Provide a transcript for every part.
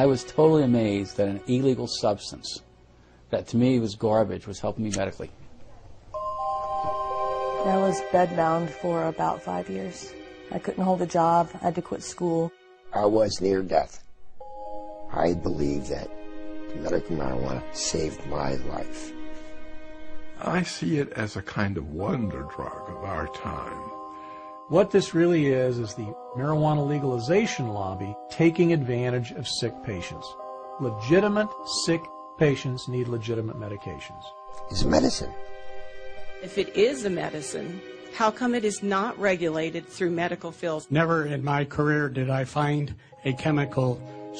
I was totally amazed that an illegal substance that to me was garbage was helping me medically. I was bedbound for about 5 years. I couldn't hold a job. I had to quit school. I was near death. I believe that medical marijuana saved my life. I see it as a kind of wonder drug of our time. What this really is the marijuana legalization lobby taking advantage of sick patients. Legitimate sick patients need legitimate medications. It's a medicine. If it is a medicine, how come it is not regulated through medical fields? Never in my career did I find a chemical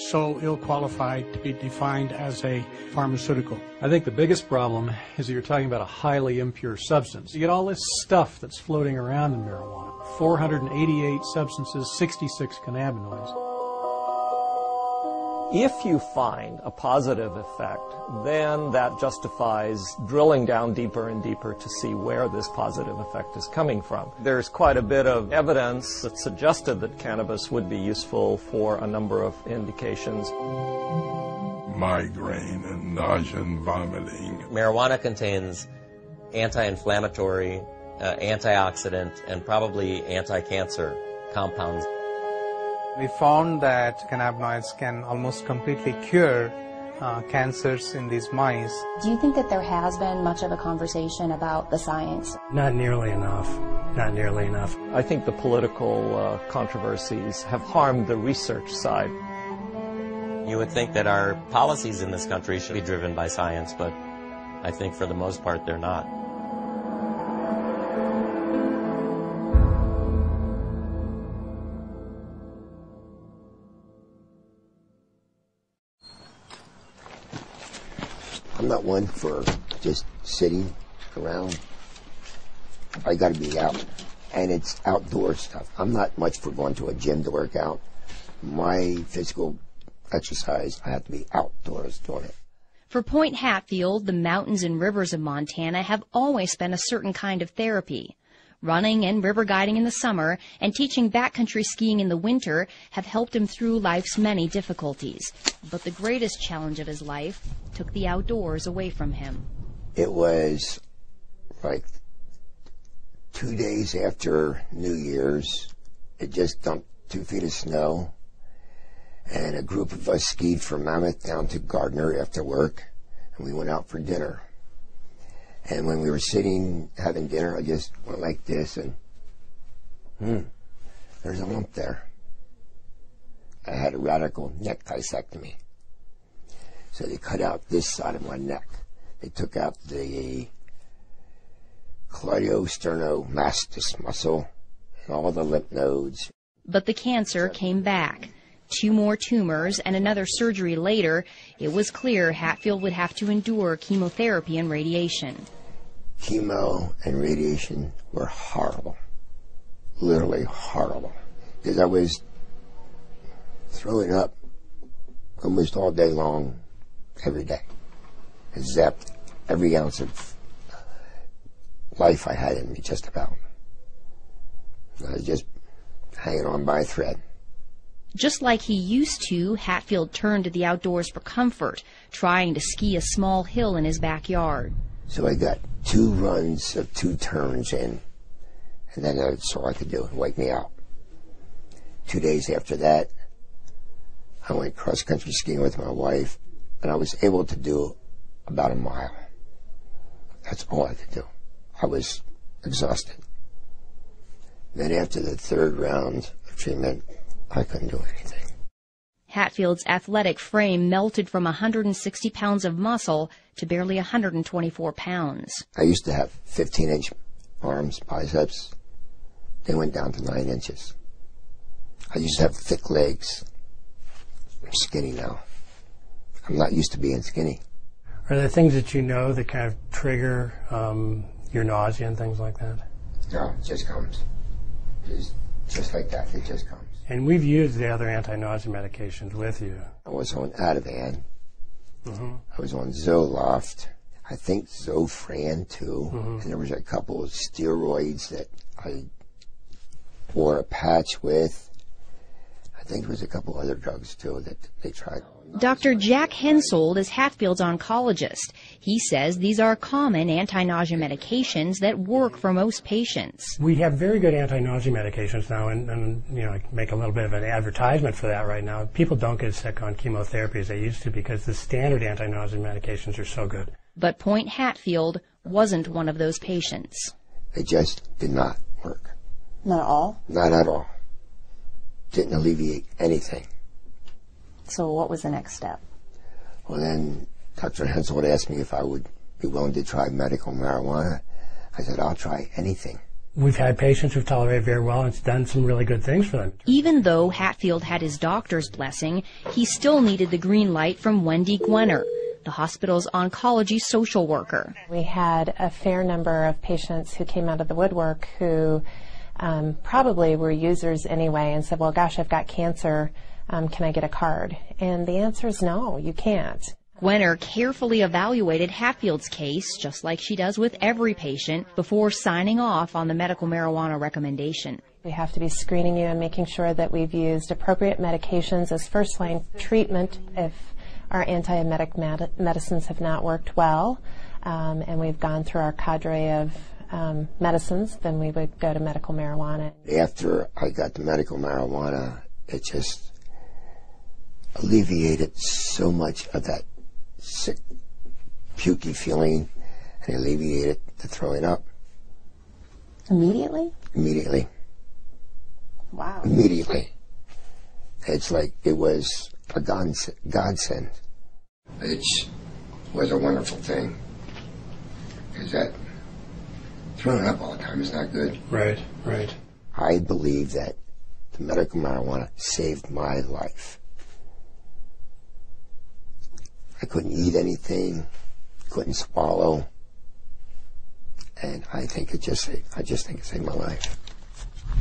so ill-qualified to be defined as a pharmaceutical. I think the biggest problem is that you're talking about a highly impure substance. You get all this stuff that's floating around in marijuana. 488 substances, 66 cannabinoids. If you find a positive effect, then that justifies drilling down deeper and deeper to see where this positive effect is coming from. There's quite a bit of evidence that suggested that cannabis would be useful for a number of indications. Migraine and nausea and vomiting. Marijuana contains anti-inflammatory, antioxidant, and probably anti-cancer compounds. We found that cannabinoids can almost completely cure cancers in these mice. Do you think that there has been much of a conversation about the science? Not nearly enough. Not nearly enough. I think the political controversies have harmed the research side. You would think that our policies in this country should be driven by science, but I think for the most part they're not. I'm not one for just sitting around. I got to be out, and it's outdoor stuff. I'm not much for going to a gym to work out. My physical exercise, I have to be outdoors doing it. For Point Hatfield, the mountains and rivers of Montana have always been a certain kind of therapy. Running and river guiding in the summer and teaching backcountry skiing in the winter have helped him through life's many difficulties. But the greatest challenge of his life took the outdoors away from him. It was like 2 days after New Year's. It just dumped 2 feet of snow. And a group of us skied from Mammoth down to Gardner after work. And we went out for dinner. And when we were sitting having dinner, I just went like this, and there's a lump there. I had a radical neck discectomy. So they cut out this side of my neck. They took out the cleidosterniomastus muscle and all the lymph nodes. But the cancer came back. 2 more tumors and another surgery later, it was clear Hatfield would have to endure chemotherapy and radiation. Chemo and radiation were horrible, literally horrible, because I was throwing up almost all day long, every day. I zapped every ounce of life I had in me, just about. I was just hanging on by a thread. Just like he used to, Hatfield turned to the outdoors for comfort, trying to ski a small hill in his backyard. So I got 2 runs of 2 turns in, and then that's all I could do, wipe me out. 2 days after that, I went cross-country skiing with my wife, and I was able to do about a mile. That's all I could do. I was exhausted. Then after the 3rd round of treatment, I couldn't do anything. Hatfield's athletic frame melted from 160 pounds of muscle to barely 124 pounds. I used to have 15-inch arms, biceps. They went down to 9 inches. I used to have thick legs. I'm skinny now. I'm not used to being skinny. Are there things that you know that kind of trigger your nausea and things like that? No, it just comes. Just like that, it just comes. And we've used the other anti-nausea medications with you. I was on Ativan. I was on Zoloft. I think Zofran too. And there was a couple of steroids that I wore a patch with. I think there was a couple other drugs, too, that they tried. Dr. Jack Hensold is Hatfield's oncologist. He says these are common anti-nausea medications that work for most patients. We have very good anti-nausea medications now, and you know, I make a little bit of an advertisement for that right now. People don't get sick on chemotherapy as they used to because the standard anti-nausea medications are so good. But Point Hatfield wasn't one of those patients. They just did not work. Not at all? Not at all. Didn't alleviate anything. So what was the next step? Well, then Dr. Hensel would ask me if I would be willing to try medical marijuana. I said, I'll try anything. We've had patients who've tolerated very well, and it's done some really good things for them. Even though Hatfield had his doctor's blessing, he still needed the green light from Wendy Gwenner, the hospital's oncology social worker. We had a fair number of patients who came out of the woodwork who probably were users anyway and said, well, gosh, I've got cancer. Can I get a card? And the answer is no, you can't. Gwenner carefully evaluated Hatfield's case, just like she does with every patient, before signing off on the medical marijuana recommendation. We have to be screening you and making sure that we've used appropriate medications as first-line treatment if our antiemetic medicines have not worked well, and we've gone through our cadre of medicines, then we would go to medical marijuana. After I got the medical marijuana, it just alleviated so much of that sick, pukey feeling, and alleviated the throwing up. Immediately? Immediately. Wow. Immediately. It's like it was a godsend. It was a wonderful thing. Because that throwing up all the time is not good. Right, right. I believe that the medical marijuana saved my life. I couldn't eat anything, couldn't swallow, and I just think it saved my life.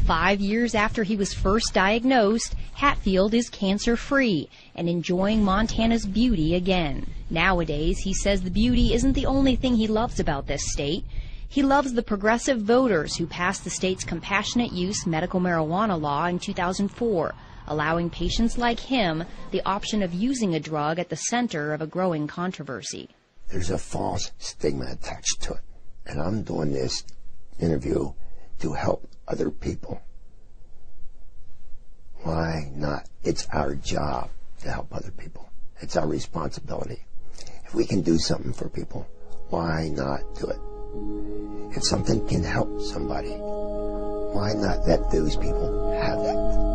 5 years after he was first diagnosed, Hatfield is cancer-free and enjoying Montana's beauty again. Nowadays, he says the beauty isn't the only thing he loves about this state. He loves the progressive voters who passed the state's compassionate use medical marijuana law in 2004, allowing patients like him the option of using a drug at the center of a growing controversy. There's a false stigma attached to it, and I'm doing this interview to help other people. Why not? It's our job to help other people. It's our responsibility. If we can do something for people, why not do it? If something can help somebody, why not let those people have that?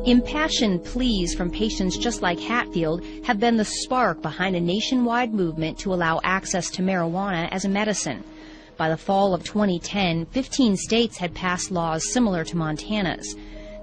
Impassioned pleas from patients just like Hatfield have been the spark behind a nationwide movement to allow access to marijuana as a medicine. By the fall of 2010, 15 states had passed laws similar to Montana's.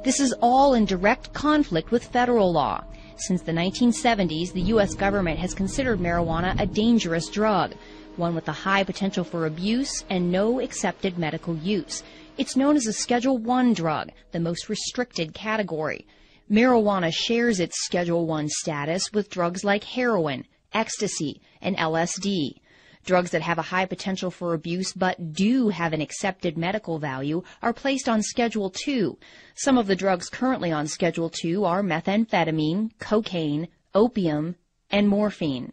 This is all in direct conflict with federal law. Since the 1970s, the U.S. government has considered marijuana a dangerous drug, one with a high potential for abuse and no accepted medical use. It's known as a Schedule I drug, the most restricted category. Marijuana shares its Schedule I status with drugs like heroin, ecstasy, and LSD. Drugs that have a high potential for abuse but do have an accepted medical value are placed on Schedule II. Some of the drugs currently on Schedule II are methamphetamine, cocaine, opium, and morphine.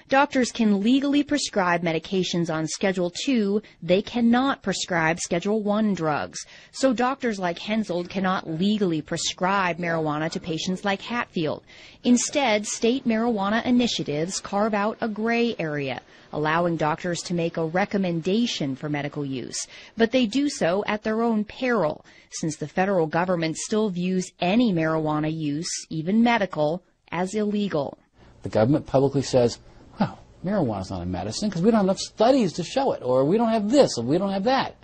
Doctors can legally prescribe medications on Schedule II. They cannot prescribe Schedule I drugs. So doctors like Hensold cannot legally prescribe marijuana to patients like Hatfield. Instead, state marijuana initiatives carve out a gray area, allowing doctors to make a recommendation for medical use. But they do so at their own peril, since the federal government still views any marijuana use, even medical, as illegal. The government publicly says, well, marijuana's not a medicine because we don't have enough studies to show it, or we don't have this, or we don't have that.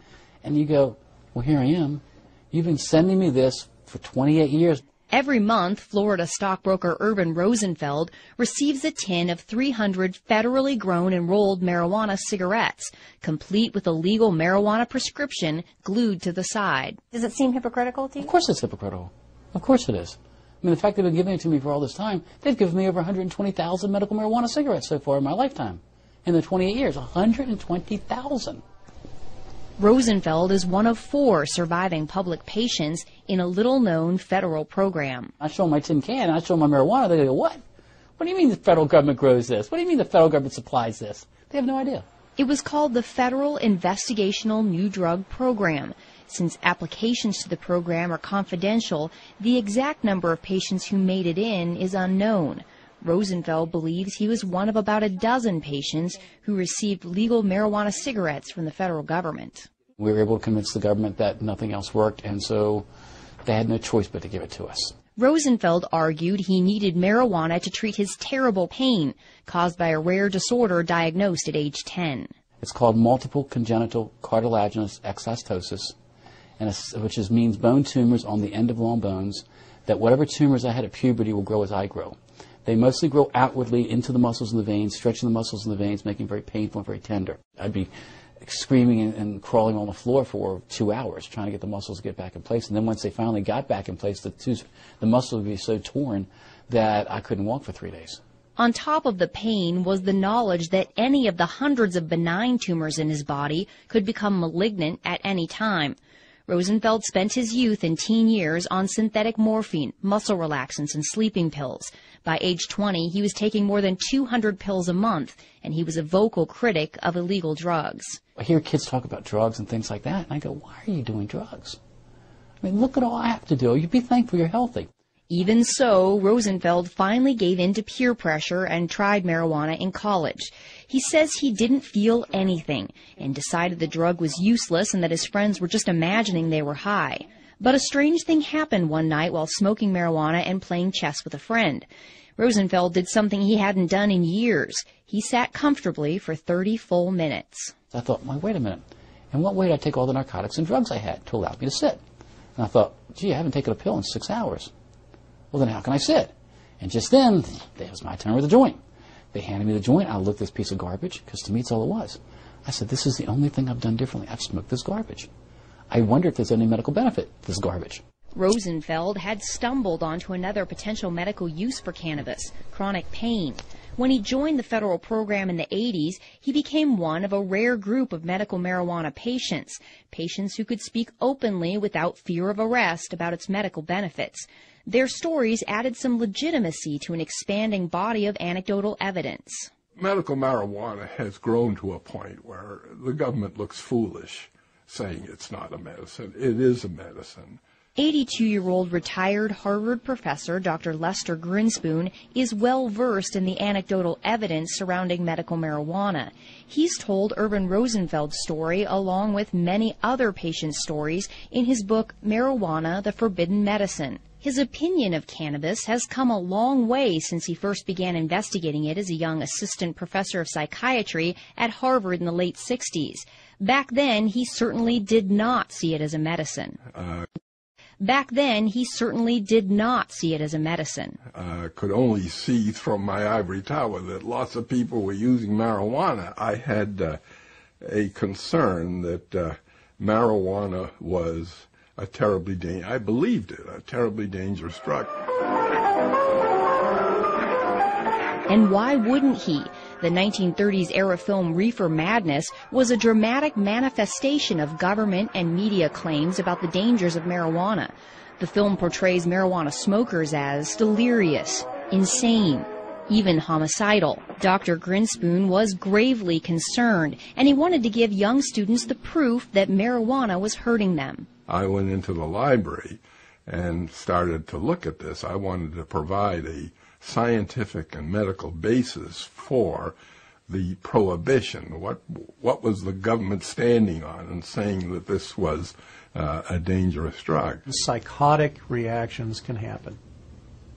And you go, well, here I am. You've been sending me this for 28 years. Every month, Florida stockbroker Urban Rosenfeld receives a tin of 300 federally grown and rolled marijuana cigarettes, complete with a legal marijuana prescription glued to the side. Does it seem hypocritical to you? Of course it's hypocritical. Of course it is. I mean, the fact they've been giving it to me for all this time, they've given me over 120,000 medical marijuana cigarettes so far in my lifetime. In the 28 years, 120,000. Rosenfeld is one of 4 surviving public patients in a little-known federal program. I show them my tin can, and I show them my marijuana, they go, what? What do you mean the federal government grows this? What do you mean the federal government supplies this? They have no idea. It was called the Federal Investigational New Drug Program. Since applications to the program are confidential, the exact number of patients who made it in is unknown. Rosenfeld believes he was one of about a dozen patients who received legal marijuana cigarettes from the federal government. We were able to convince the government that nothing else worked, and so they had no choice but to give it to us. Rosenfeld argued he needed marijuana to treat his terrible pain caused by a rare disorder diagnosed at age 10. It's called multiple congenital cartilaginous exostosis, which means bone tumors on the end of long bones, that whatever tumors I had at puberty will grow as I grow. They mostly grow outwardly into the muscles and the veins, stretching the muscles and the veins, making it very painful and very tender. I'd be screaming and crawling on the floor for 2 hours trying to get the muscles to get back in place. And then once they finally got back in place, the muscles would be so torn that I couldn't walk for 3 days. On top of the pain was the knowledge that any of the hundreds of benign tumors in his body could become malignant at any time. Rosenfeld spent his youth and teen years on synthetic morphine, muscle relaxants, and sleeping pills. By age 20, he was taking more than 200 pills a month, and he was a vocal critic of illegal drugs. I hear kids talk about drugs and things like that, and I go, why are you doing drugs? I mean, look at all I have to do. You'd be thankful you're healthy. Even so, Rosenfeld finally gave in to peer pressure and tried marijuana in college. He says he didn't feel anything and decided the drug was useless and that his friends were just imagining they were high. But a strange thing happened one night while smoking marijuana and playing chess with a friend. Rosenfeld did something he hadn't done in years. He sat comfortably for 30 full minutes. I thought, well, wait a minute. In what way did I take all the narcotics and drugs I had to allow me to sit? And I thought, gee, I haven't taken a pill in 6 hours. Well, then how can I sit? And just then, it was my turn with the joint. They handed me the joint. I looked at this piece of garbage, because to me it's all it was. I said, this is the only thing I've done differently. I've smoked this garbage. I wonder if there's any medical benefit to this garbage. Rosenfeld had stumbled onto another potential medical use for cannabis, chronic pain. When he joined the federal program in the 80s, he became one of a rare group of medical marijuana patients who could speak openly without fear of arrest about its medical benefits. Their stories added some legitimacy to an expanding body of anecdotal evidence. Medical marijuana has grown to a point where the government looks foolish saying it's not a medicine. It is a medicine. 82-year-old retired Harvard professor Dr. Lester Grinspoon is well versed in the anecdotal evidence surrounding medical marijuana. He's told Urban Rosenfeld's story along with many other patients' stories in his book Marijuana, the Forbidden Medicine. His opinion of cannabis has come a long way since he first began investigating it as a young assistant professor of psychiatry at Harvard in the late 60s. Back then, he certainly did not see it as a medicine. Could only see from my ivory tower that lots of people were using marijuana. I had a concern that marijuana was a terribly dangerous drug. And why wouldn't he? The 1930s era film Reefer Madness was a dramatic manifestation of government and media claims about the dangers of marijuana. The film portrays marijuana smokers as delirious, insane, even homicidal. Dr. Grinspoon was gravely concerned, and he wanted to give young students the proof that marijuana was hurting them. I went into the library and started to look at this. I wanted to provide a scientific and medical basis for the prohibition. What was the government standing on and saying that this was a dangerous drug? Psychotic reactions can happen.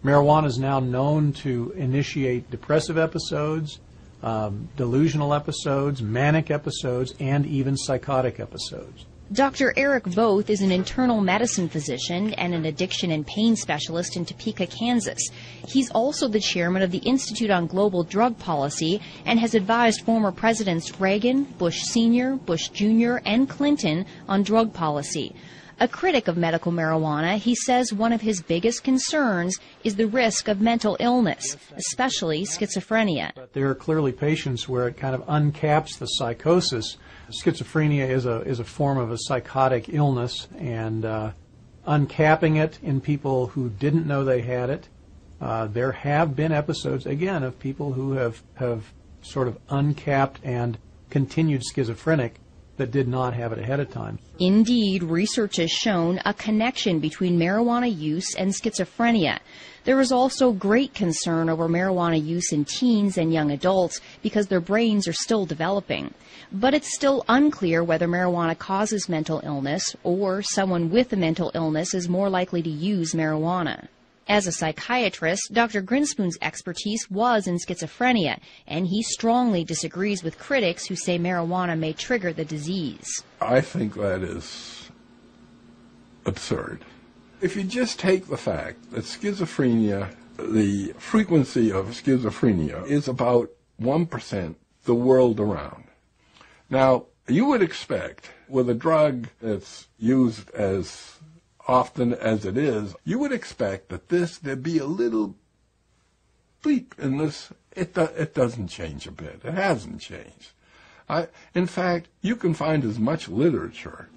Marijuana is now known to initiate depressive episodes, delusional episodes, manic episodes, and even psychotic episodes. Dr. Eric Voth is an internal medicine physician and an addiction and pain specialist in Topeka, Kansas. He's also the chairman of the Institute on Global Drug Policy and has advised former presidents Reagan, Bush Sr., Bush Jr., and Clinton on drug policy. A critic of medical marijuana, he says one of his biggest concerns is the risk of mental illness, especially schizophrenia. But there are clearly patients where it kind of uncaps the psychosis Schizophrenia is a form of a psychotic illness, and uncapping it in people who didn't know they had it. There have been episodes, again, of people who have sort of uncapped and continued schizophrenic that did not have it ahead of time. Indeed, research has shown a connection between marijuana use and schizophrenia. There is also great concern over marijuana use in teens and young adults because their brains are still developing. But it's still unclear whether marijuana causes mental illness or someone with a mental illness is more likely to use marijuana. As a psychiatrist, Dr. Grinspoon's expertise was in schizophrenia, and he strongly disagrees with critics who say marijuana may trigger the disease. I think that is absurd. If you just take the fact that schizophrenia, the frequency of schizophrenia is about 1% the world around. Now, you would expect with a drug that's used as often as it is, you would expect that there'd be a little bleep in this. It doesn't change a bit. It hasn't changed. In fact, you can find as much literature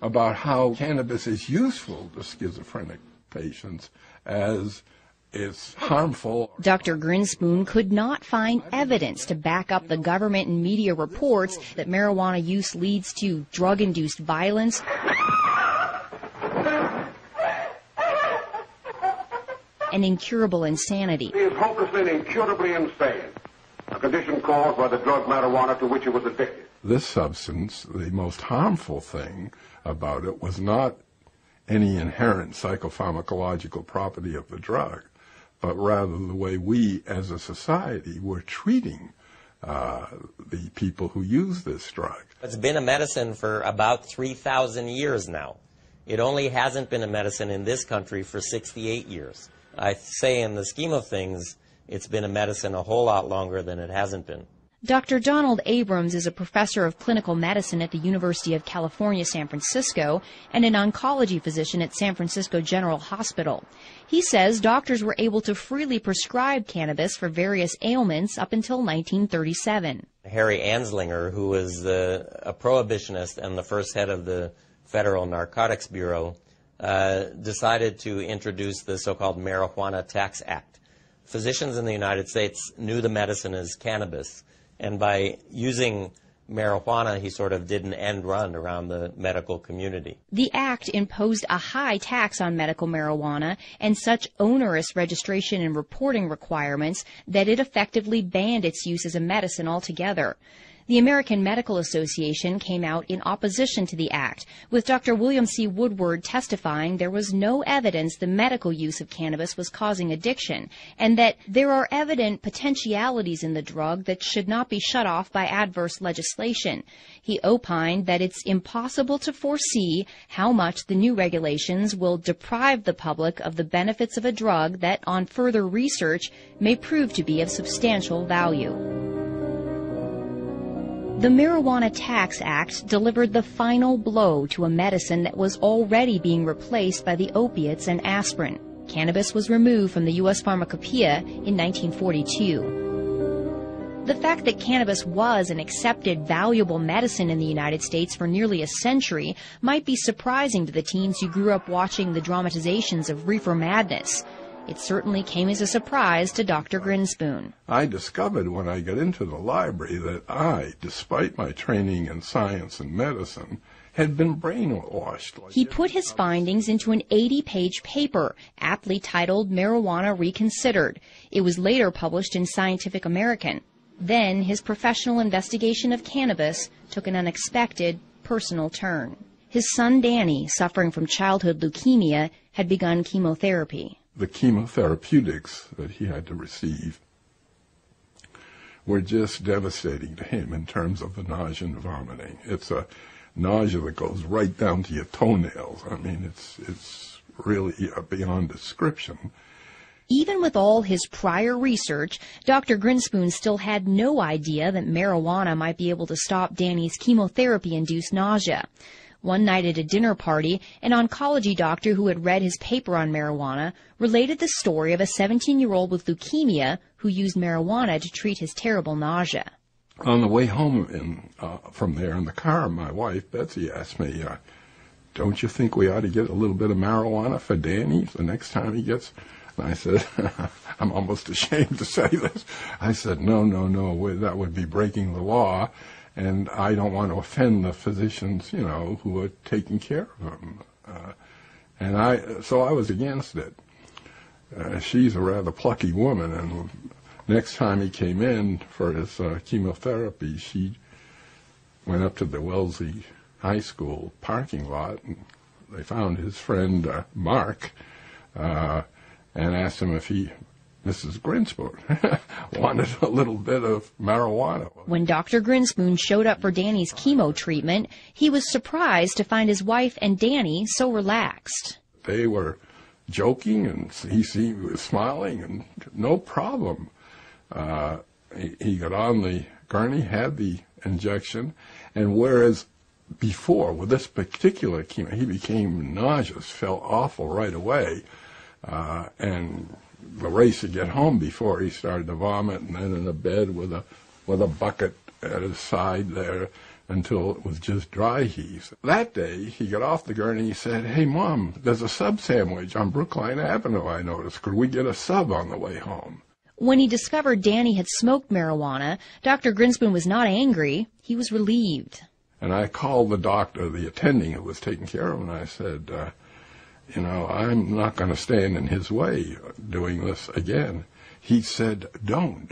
about how cannabis is useful to schizophrenic patients as it's harmful. Dr. Grinspoon could not find evidence to back up the government and media reports that marijuana use leads to drug-induced violence, and incurable insanity. He is hopelessly and incurably insane, a condition caused by the drug marijuana to which he was addicted. This substance, the most harmful thing about it was not any inherent psychopharmacological property of the drug, but rather the way we as a society were treating the people who use this drug. It's been a medicine for about 3,000 years now. It only hasn't been a medicine in this country for 68 years. I say in the scheme of things, it's been a medicine a whole lot longer than it hasn't been. Dr. Donald Abrams is a professor of clinical medicine at the University of California, San Francisco, and an oncology physician at San Francisco General Hospital. He says doctors were able to freely prescribe cannabis for various ailments up until 1937. Harry Anslinger, who was a prohibitionist and the first head of the Federal Narcotics Bureau, decided to introduce the so-called Marijuana Tax Act. Physicians in the United States knew the medicine as cannabis, and by using marijuana, he sort of did an end run around the medical community. The act imposed a high tax on medical marijuana and such onerous registration and reporting requirements that it effectively banned its use as a medicine altogether. The American Medical Association came out in opposition to the act, with Dr. William C. Woodward testifying there was no evidence the medical use of cannabis was causing addiction, and that there are evident potentialities in the drug that should not be shut off by adverse legislation. He opined that it's impossible to foresee how much the new regulations will deprive the public of the benefits of a drug that, on further research, may prove to be of substantial value. The Marijuana Tax Act delivered the final blow to a medicine that was already being replaced by the opiates and aspirin. Cannabis was removed from the U.S. Pharmacopoeia in 1942. The fact that cannabis was an accepted, valuable medicine in the United States for nearly a century might be surprising to the teens who grew up watching the dramatizations of reefer madness. It certainly came as a surprise to Dr. Grinspoon. I discovered when I got into the library that I, despite my training in science and medicine, had been brainwashed. He put his findings into an 80-page paper, aptly titled Marijuana Reconsidered. It was later published in Scientific American. Then his professional investigation of cannabis took an unexpected, personal turn. His son Danny, suffering from childhood leukemia, had begun chemotherapy. The chemotherapeutics that he had to receive were just devastating to him in terms of the nausea and vomiting. It's a nausea that goes right down to your toenails. I mean, it's really beyond description. Even with all his prior research, Dr. Grinspoon still had no idea that marijuana might be able to stop Danny's chemotherapy-induced nausea. One night at a dinner party, an oncology doctor who had read his paper on marijuana related the story of a 17-year-old with leukemia who used marijuana to treat his terrible nausea. On the way home from there in the car, my wife, Betsy, asked me, don't you think we ought to get a little bit of marijuana for Danny the next time he gets... And I said, I'm almost ashamed to say this. I said, no, that would be breaking the law, and I don't want to offend the physicians, who are taking care of him. So I was against it. She's a rather plucky woman, and next time he came in for his chemotherapy, she went up to the Wellesley High School parking lot, and they found his friend Mark, and asked him if Mrs. Grinspoon wanted a little bit of marijuana. When Dr. Grinspoon showed up for Danny's chemo treatment, he was surprised to find his wife and Danny so relaxed. They were joking, and he was smiling, and no problem. He got on the gurney, had the injection, and whereas before, with this particular chemo, he became nauseous, felt awful right away, and the race to get home before he started to vomit, and then in a bed with a bucket at his side there until it was just dry heaves. That day, he got off the gurney and he said, "Hey, Mom, there's a sub sandwich on Brookline Avenue, I noticed. Could we get a sub on the way home?" When he discovered Danny had smoked marijuana, Dr. Grinspoon was not angry. He was relieved. And I called the doctor, the attending who was taking care of him, and I said, I'm not going to stand in his way doing this again. He said, don't.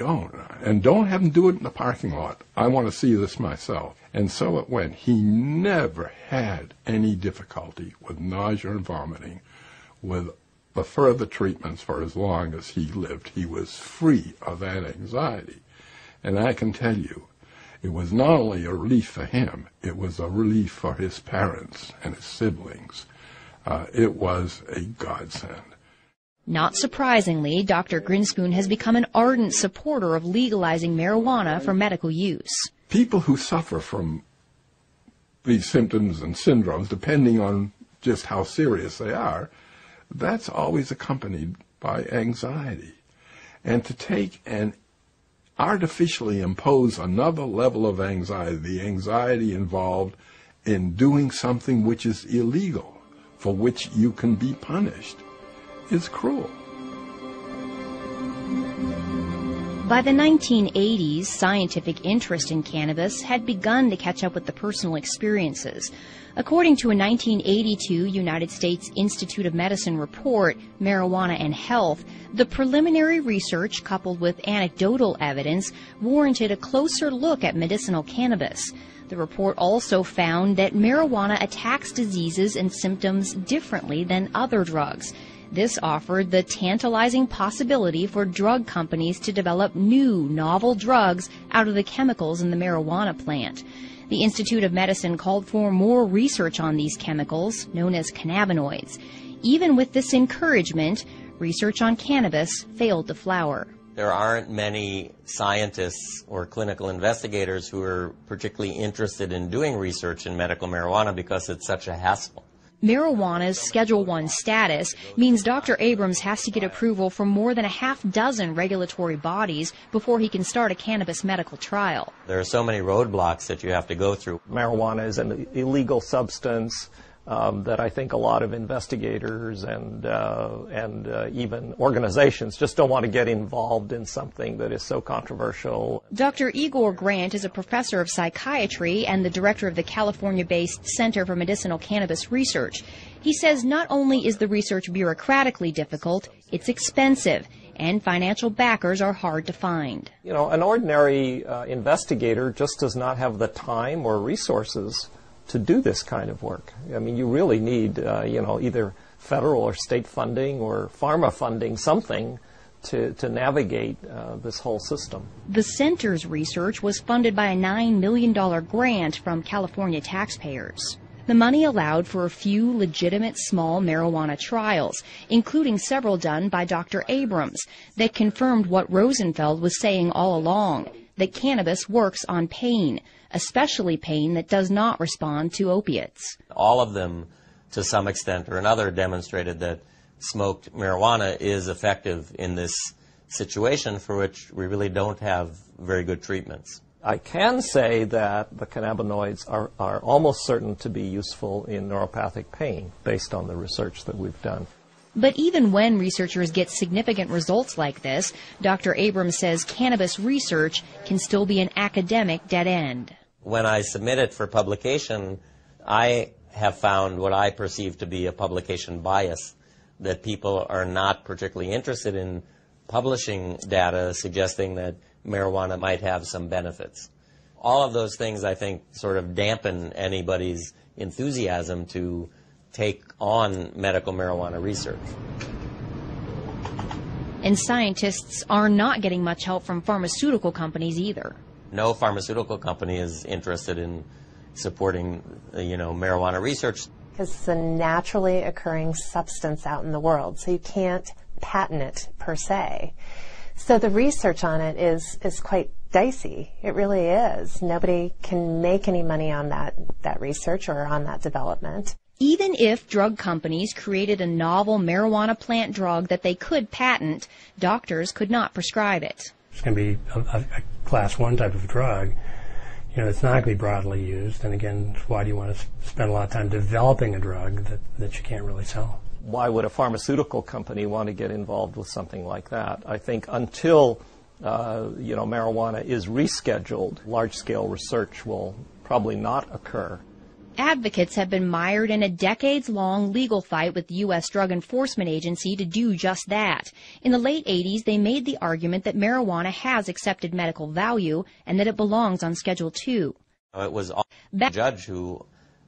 And don't have him do it in the parking lot. I want to see this myself. And so it went. He never had any difficulty with nausea and vomiting. With the further treatments for as long as he lived, he was free of that anxiety. And I can tell you, it was not only a relief for him, it was a relief for his parents and his siblings. It was a godsend. Not surprisingly, Dr. Grinspoon has become an ardent supporter of legalizing marijuana for medical use. People who suffer from these symptoms and syndromes, depending on just how serious they are, that's always accompanied by anxiety. And to take and artificially impose another level of anxiety, the anxiety involved in doing something which is illegal, for which you can be punished, is cruel. By the 1980s, scientific interest in cannabis had begun to catch up with the personal experiences. According to a 1982 United States Institute of Medicine report, Marijuana and Health, the preliminary research coupled with anecdotal evidence warranted a closer look at medicinal cannabis. The report also found that marijuana attacks diseases and symptoms differently than other drugs. This offered the tantalizing possibility for drug companies to develop new, novel drugs out of the chemicals in the marijuana plant. The Institute of Medicine called for more research on these chemicals, known as cannabinoids. Even with this encouragement, research on cannabis failed to flower. There aren't many scientists or clinical investigators who are particularly interested in doing research in medical marijuana because it's such a hassle. Marijuana's Schedule I status means Dr. Abrams has to get approval from more than a half dozen regulatory bodies before he can start a cannabis medical trial. There are so many roadblocks that you have to go through. Marijuana is an illegal substance that I think a lot of investigators and even organizations just don't want to get involved in something that is so controversial. Dr. Igor Grant is a professor of psychiatry and the director of the California-based Center for Medicinal Cannabis Research. He says not only is the research bureaucratically difficult, it's expensive, and financial backers are hard to find. You know, an ordinary investigator just does not have the time or resources to do this kind of work. I mean, you really need, either federal or state funding or pharma funding, something to navigate this whole system. The center's research was funded by a $9 million grant from California taxpayers. The money allowed for a few legitimate small marijuana trials, including several done by Dr. Abrams, that confirmed what Rosenfeld was saying all along, that cannabis works on pain, especially pain that does not respond to opiates. All of them, to some extent or another, demonstrated that smoked marijuana is effective in this situation for which we really don't have very good treatments. I can say that the cannabinoids are almost certain to be useful in neuropathic pain based on the research that we've done. But even when researchers get significant results like this, Dr. Abrams says cannabis research can still be an academic dead end. When I submit it for publication, I have found what I perceive to be a publication bias, that people are not particularly interested in publishing data suggesting that marijuana might have some benefits. All of those things, I think, sort of dampen anybody's enthusiasm to take on medical marijuana research. And scientists are not getting much help from pharmaceutical companies either. No pharmaceutical company is interested in supporting, marijuana research. Because it's a naturally occurring substance out in the world, so you can't patent it per se. So the research on it is quite dicey. It really is. Nobody can make any money on that research or on that development. Even if drug companies created a novel marijuana plant drug that they could patent, doctors could not prescribe it. It's going to be a class 1 type of drug. It's not going to be broadly used. And again, why do you want to spend a lot of time developing a drug that you can't really sell? Why would a pharmaceutical company want to get involved with something like that? I think until marijuana is rescheduled, large-scale research will probably not occur. Advocates have been mired in a decades-long legal fight with the U.S. Drug Enforcement Agency to do just that. In the late 80s, they made the argument that marijuana has accepted medical value and that it belongs on Schedule II. It was the judge who,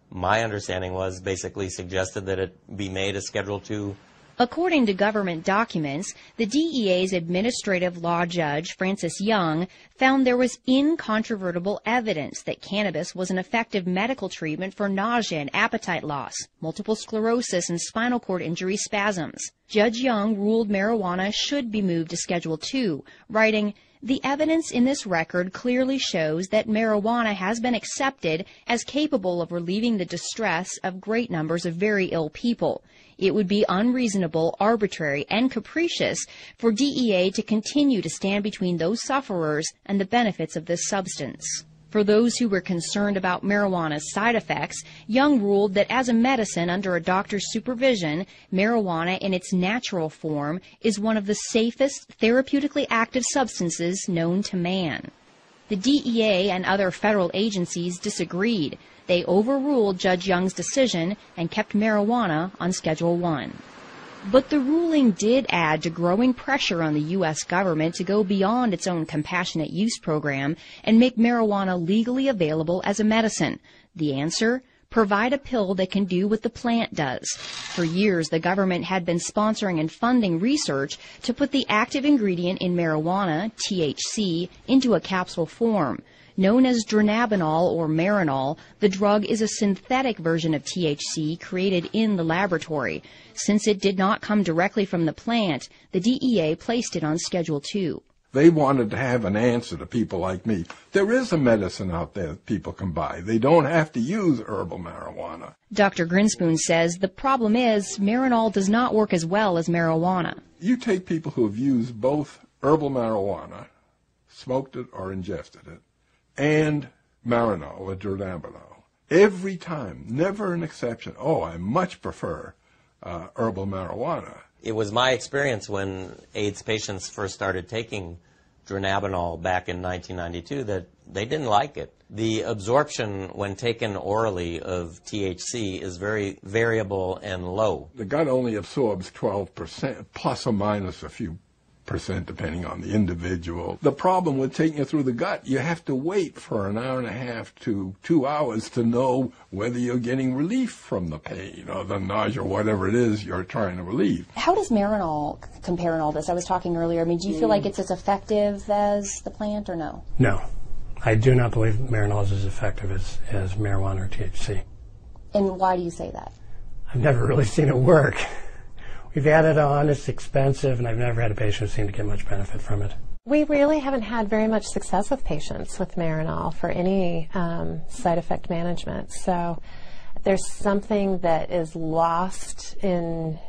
my understanding was, basically suggested that it be made a Schedule II. According to government documents, the DEA's administrative law judge, Francis Young, found there was incontrovertible evidence that cannabis was an effective medical treatment for nausea and appetite loss, multiple sclerosis, and spinal cord injury spasms. Judge Young ruled marijuana should be moved to Schedule II, writing, "The evidence in this record clearly shows that marijuana has been accepted as capable of relieving the distress of great numbers of very ill people. It would be unreasonable, arbitrary, and capricious for DEA to continue to stand between those sufferers and the benefits of this substance." For those who were concerned about marijuana's side effects, Young ruled that as a medicine under a doctor's supervision, marijuana in its natural form is one of the safest therapeutically active substances known to man. The DEA and other federal agencies disagreed. They overruled Judge Young's decision and kept marijuana on Schedule I. But the ruling did add to growing pressure on the U.S. government to go beyond its own compassionate use program and make marijuana legally available as a medicine. The answer? Provide a pill that can do what the plant does. For years, the government had been sponsoring and funding research to put the active ingredient in marijuana, THC, into a capsule form. Known as dronabinol or Marinol, the drug is a synthetic version of THC created in the laboratory. Since it did not come directly from the plant, the DEA placed it on Schedule II. They wanted to have an answer to people like me. There is a medicine out there that people can buy. They don't have to use herbal marijuana. Dr. Grinspoon says the problem is Marinol does not work as well as marijuana. You take people who have used both herbal marijuana, smoked it or ingested it, and Marinol or dronabinol. Every time, never an exception. Oh, I much prefer herbal marijuana. It was my experience when AIDS patients first started taking dronabinol back in 1992 that they didn't like it. The absorption when taken orally of THC is very variable and low. The gut only absorbs 12%, plus or minus a few percent depending on the individual. The problem with taking it through the gut, you have to wait for an hour and a half to 2 hours to know whether you're getting relief from the pain or the nausea or whatever it is you're trying to relieve. How does Marinol compare in all this? I was talking earlier. Do you feel like it's as effective as the plant or no? No. I do not believe Marinol is as effective as marijuana or THC. And why do you say that? I've never really seen it work. We've added on, it's expensive, and I've never had a patient who seemed to get much benefit from it. We really haven't had very much success with patients with Marinol for any side effect management. So There's something that is lost in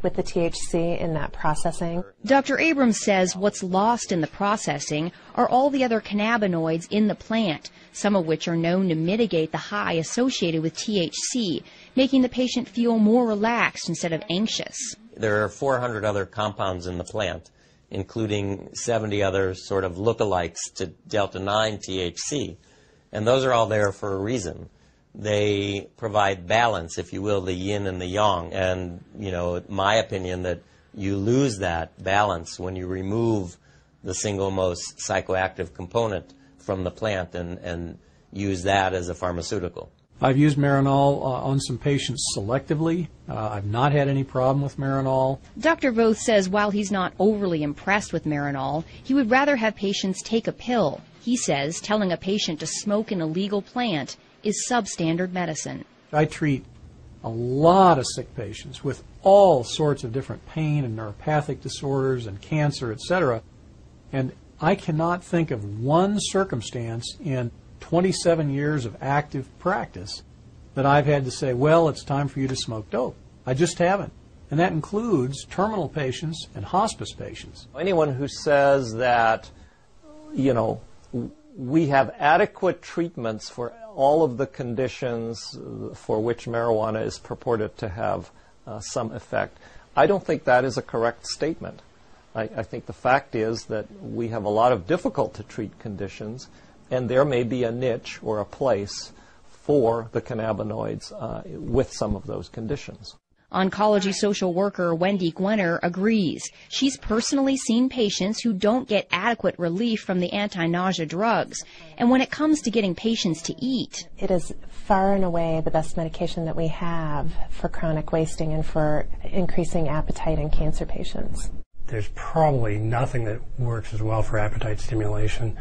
with the THC in that processing. Dr. Abrams says what's lost in the processing are all the other cannabinoids in the plant, some of which are known to mitigate the high associated with THC, making the patient feel more relaxed instead of anxious. There are 400 other compounds in the plant, including 70 other sort of lookalikes to delta-9 THC, and those are all there for a reason. They provide balance, if you will, the yin and the yang. And, you know, my opinion that you lose that balance when you remove the single most psychoactive component from the plant and use that as a pharmaceutical. I've used Marinol on some patients selectively. I've not had any problem with Marinol. Dr. Voth says while he's not overly impressed with Marinol, he would rather have patients take a pill. He says telling a patient to smoke an illegal plant is substandard medicine. I treat a lot of sick patients with all sorts of different pain and neuropathic disorders and cancer, etc. And I cannot think of one circumstance in 27 years of active practice that I've had to say, well, it's time for you to smoke dope. I just haven't. And that includes terminal patients and hospice patients. Anyone who says that, you know, we have adequate treatments for all of the conditions for which marijuana is purported to have some effect, I don't think that is a correct statement. I think the fact is that we have a lot of difficult to treat conditions, and there may be a niche or a place for the cannabinoids with some of those conditions. Oncology social worker Wendy Gwenner agrees. She's personally seen patients who don't get adequate relief from the anti-nausea drugs. And when it comes to getting patients to eat, it is far and away the best medication that we have for chronic wasting and for increasing appetite in cancer patients. There's probably nothing that works as well for appetite stimulation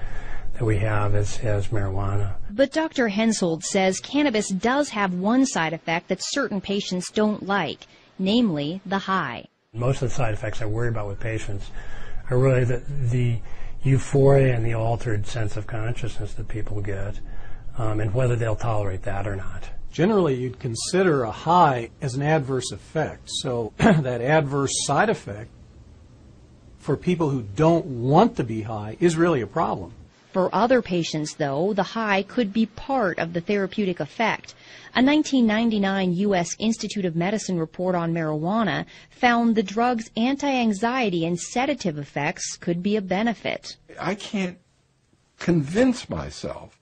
that we have as marijuana. But Dr. Hensoldt says cannabis does have one side effect that certain patients don't like, namely the high. Most of the side effects I worry about with patients are really the euphoria and the altered sense of consciousness that people get, and whether they'll tolerate that or not. Generally, you'd consider a high as an adverse effect. So that adverse side effect for people who don't want to be high is really a problem. For other patients, though, the high could be part of the therapeutic effect. A 1999 U.S. Institute of Medicine report on marijuana found the drug's anti-anxiety and sedative effects could be a benefit. I can't convince myself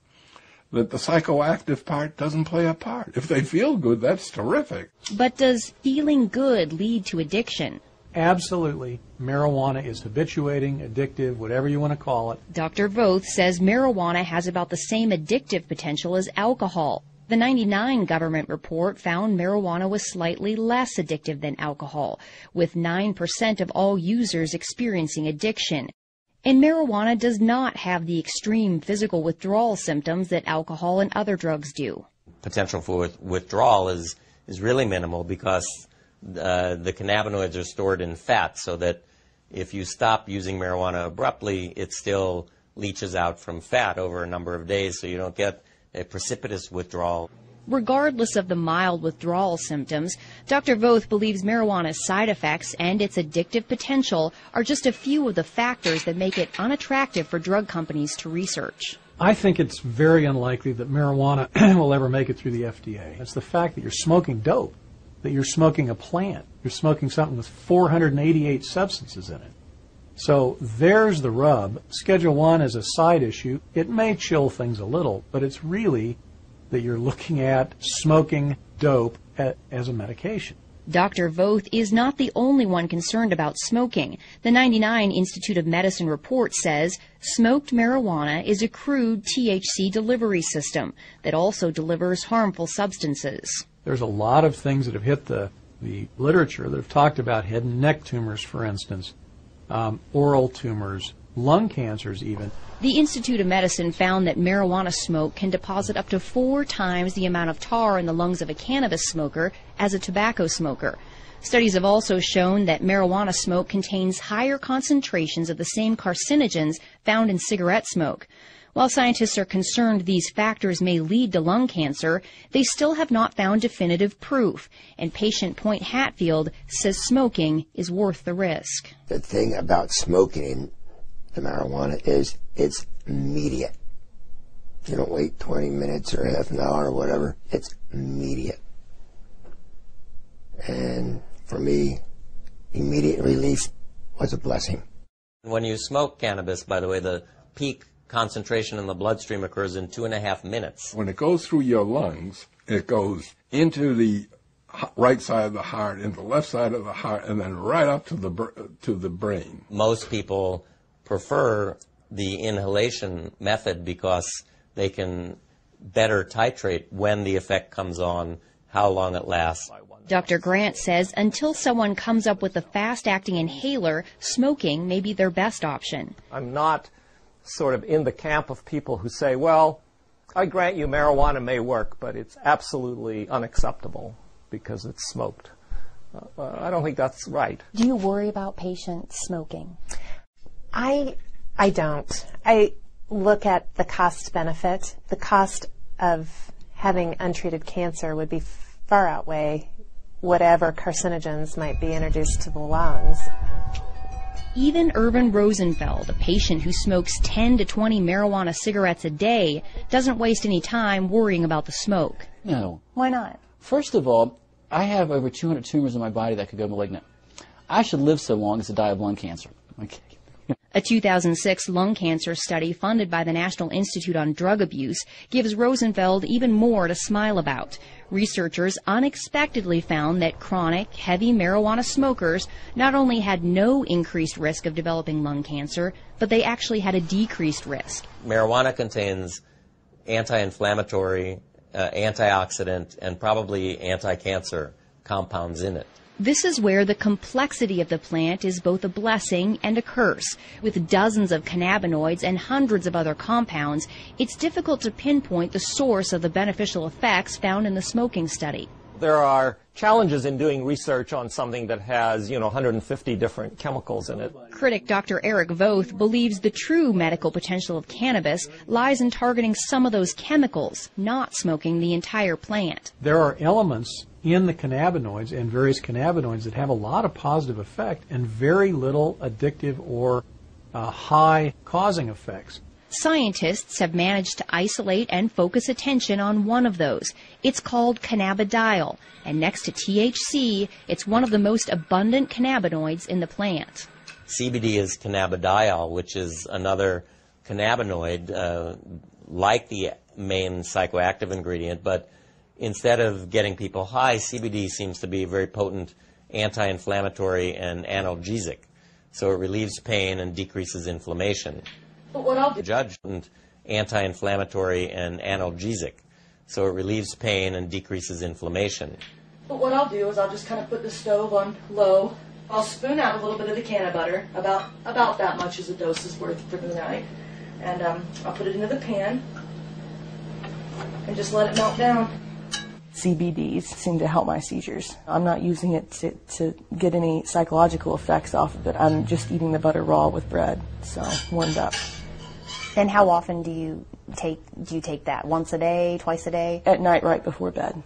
that the psychoactive part doesn't play a part. If they feel good, that's terrific. But does feeling good lead to addiction? Absolutely. Marijuana is habituating, addictive, whatever you want to call it. Dr. Voth says marijuana has about the same addictive potential as alcohol. The 1999 government report found marijuana was slightly less addictive than alcohol, with 9% of all users experiencing addiction. And marijuana does not have the extreme physical withdrawal symptoms that alcohol and other drugs do. Potential for withdrawal is really minimal because the cannabinoids are stored in fat, so that if you stop using marijuana abruptly, it still leaches out from fat over a number of days, so you don't get a precipitous withdrawal. Regardless of the mild withdrawal symptoms, Dr. Voth believes marijuana's side effects and its addictive potential are just a few of the factors that make it unattractive for drug companies to research. I think it's very unlikely that marijuana will ever make it through the FDA. It's the fact that you're smoking dope, that you're smoking a plant. You're smoking something with 488 substances in it. So there's the rub. Schedule 1 is a side issue. It may chill things a little, but it's really that you're looking at smoking dope as a medication. Dr. Voth is not the only one concerned about smoking. The 1999 Institute of Medicine report says smoked marijuana is a crude THC delivery system that also delivers harmful substances. There's a lot of things that have hit the literature that have talked about head and neck tumors, for instance, oral tumors, lung cancers even. The Institute of Medicine found that marijuana smoke can deposit up to 4 times the amount of tar in the lungs of a cannabis smoker as a tobacco smoker. Studies have also shown that marijuana smoke contains higher concentrations of the same carcinogens found in cigarette smoke. While scientists are concerned these factors may lead to lung cancer, they still have not found definitive proof, and patient Point Hatfield says smoking is worth the risk. The thing about smoking the marijuana is it's immediate. You don't wait 20 minutes or half an hour or whatever. It's immediate. And for me, immediate relief was a blessing. When you smoke cannabis, by the way, the peak concentration in the bloodstream occurs in 2.5 minutes. When it goes through your lungs, it goes into the right side of the heart, into the left side of the heart, and then right up to the brain. Most people prefer the inhalation method because they can better titrate when the effect comes on, how long it lasts. Dr. Grant says until someone comes up with a fast-acting inhaler, smoking may be their best option. I'm not sort of in the camp of people who say, well, I grant you marijuana may work, but it's absolutely unacceptable because it's smoked. I don't think that's right. Do you worry about patients smoking? I don't. I look at the cost benefit. The cost of having untreated cancer would be far outweigh whatever carcinogens might be introduced to the lungs. Even Irvin Rosenfeld, a patient who smokes 10 to 20 marijuana cigarettes a day, doesn't waste any time worrying about the smoke. No. Why not? First of all, I have over 200 tumors in my body that could go malignant. I should live so long as to die of lung cancer. Okay. A 2006 lung cancer study funded by the National Institute on Drug Abuse gives Rosenfeld even more to smile about. Researchers unexpectedly found that chronic, heavy marijuana smokers not only had no increased risk of developing lung cancer, but they actually had a decreased risk. Marijuana contains anti-inflammatory, antioxidant, and probably anti-cancer compounds in it. This is where the complexity of the plant is both a blessing and a curse. With dozens of cannabinoids and hundreds of other compounds, it's difficult to pinpoint the source of the beneficial effects found in the smoking study. There are challenges in doing research on something that has, 150 different chemicals in it. Critic Dr. Eric Voth believes the true medical potential of cannabis lies in targeting some of those chemicals, not smoking the entire plant. There are elements in the cannabinoids and various cannabinoids that have a lot of positive effect and very little addictive or high causing effects. Scientists have managed to isolate and focus attention on one of those. It's called cannabidiol, and next to THC, it's one of the most abundant cannabinoids in the plant. CBD is cannabidiol, which is another cannabinoid like the main psychoactive ingredient, but instead of getting people high, CBD seems to be a very potent anti-inflammatory and analgesic. So it relieves pain and decreases inflammation. But what I'll do... Judged anti-inflammatory and analgesic. So it relieves pain and decreases inflammation. But what I'll do is I'll just kind of put the stove on low. I'll spoon out a little bit of the canna butter, about that much as a dose is worth for the night. And I'll put it into the pan and just let it melt down. CBDs seem to help my seizures. I'm not using it to get any psychological effects off of it. I'm just eating the butter raw with bread, so warmed up. And how often do you take that? Once a day, twice a day? At night, right before bed.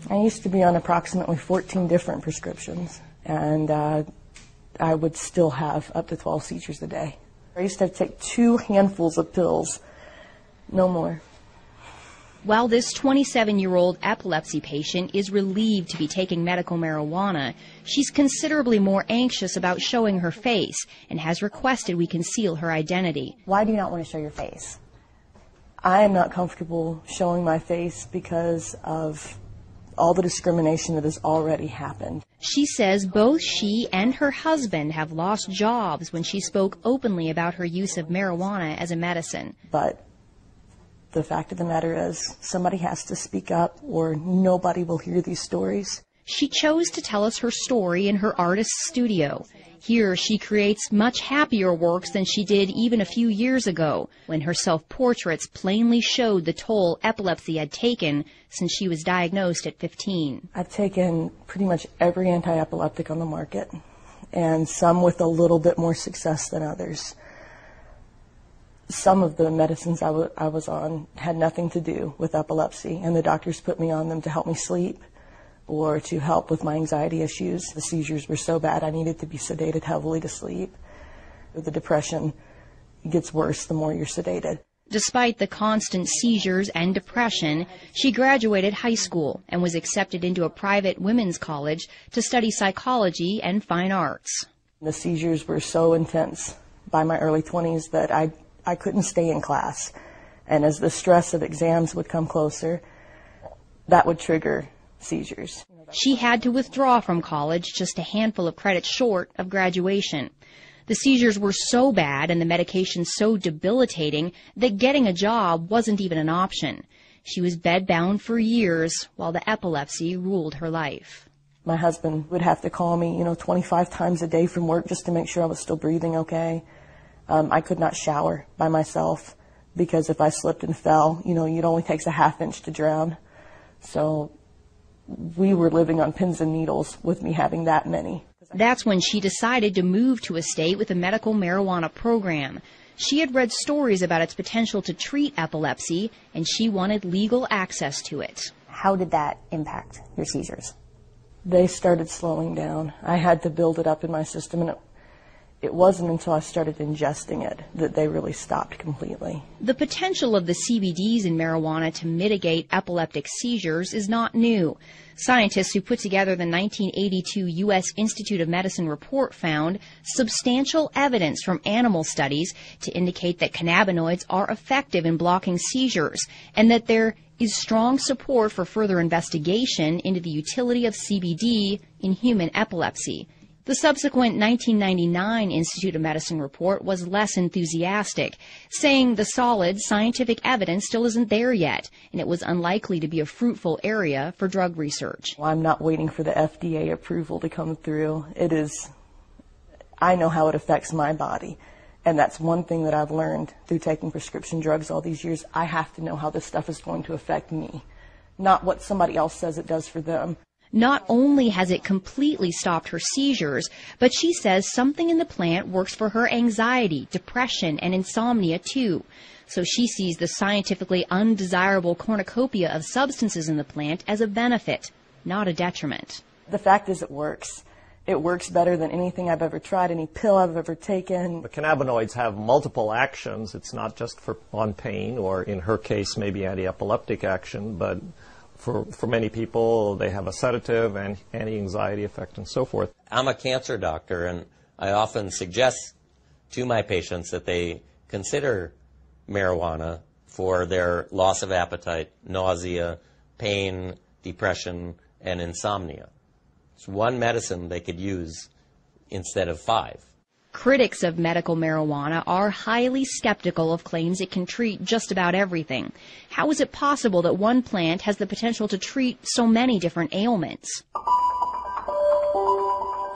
I used to be on approximately 14 different prescriptions, and I would still have up to 12 seizures a day. I used to take 2 handfuls of pills, no more. While this 27-year-old epilepsy patient is relieved to be taking medical marijuana, she's considerably more anxious about showing her face and has requested we conceal her identity. Why do you not want to show your face? I am not comfortable showing my face because of all the discrimination that has already happened. She says both she and her husband have lost jobs when she spoke openly about her use of marijuana as a medicine. But the fact of the matter is, somebody has to speak up or nobody will hear these stories. She chose to tell us her story in her artist's studio. Here she creates much happier works than she did even a few years ago, when her self-portraits plainly showed the toll epilepsy had taken since she was diagnosed at 15. I've taken pretty much every anti-epileptic on the market, and some with a little bit more success than others. Some of the medicines I was on had nothing to do with epilepsy, and the doctors put me on them to help me sleep or to help with my anxiety issues. The seizures were so bad I needed to be sedated heavily to sleep. The depression gets worse the more you're sedated. Despite the constant seizures and depression, she graduated high school and was accepted into a private women's college to study psychology and fine arts. The seizures were so intense by my early 20s that I couldn't stay in class. And as the stress of exams would come closer, that would trigger seizures. She had to withdraw from college just a handful of credits short of graduation. The seizures were so bad and the medication so debilitating that getting a job wasn't even an option. She was bedbound for years while the epilepsy ruled her life. My husband would have to call me, 25 times a day from work just to make sure I was still breathing okay. I could not shower by myself because if I slipped and fell, it only takes a half inch to drown. So we were living on pins and needles with me having that many. That's when she decided to move to a state with a medical marijuana program. She had read stories about its potential to treat epilepsy, and she wanted legal access to it. How did that impact your seizures? They started slowing down. I had to build it up in my system, and it wasn't until I started ingesting it that they really stopped completely. The potential of the CBDs in marijuana to mitigate epileptic seizures is not new. Scientists who put together the 1982 U.S. Institute of Medicine report found substantial evidence from animal studies to indicate that cannabinoids are effective in blocking seizures and that there is strong support for further investigation into the utility of CBD in human epilepsy. The subsequent 1999 Institute of Medicine report was less enthusiastic, saying the solid scientific evidence still isn't there yet, and it was unlikely to be a fruitful area for drug research. Well, I'm not waiting for the FDA approval to come through. I know how it affects my body, and that's one thing that I've learned through taking prescription drugs all these years. I have to know how this stuff is going to affect me, not what somebody else says it does for them. Not only has it completely stopped her seizures, but she says something in the plant works for her anxiety, depression, and insomnia too. So she sees the scientifically undesirable cornucopia of substances in the plant as a benefit, not a detriment. The fact is it works. It works better than anything I've ever tried, any pill I've ever taken. The cannabinoids have multiple actions. It's not just on pain or, in her case, maybe anti-epileptic action, but for many people, they have a sedative and anti-anxiety effect and so forth. I'm a cancer doctor, and I often suggest to my patients that they consider marijuana for their loss of appetite, nausea, pain, depression, and insomnia. It's one medicine they could use instead of 5. Critics of medical marijuana are highly skeptical of claims it can treat just about everything. How is it possible that one plant has the potential to treat so many different ailments?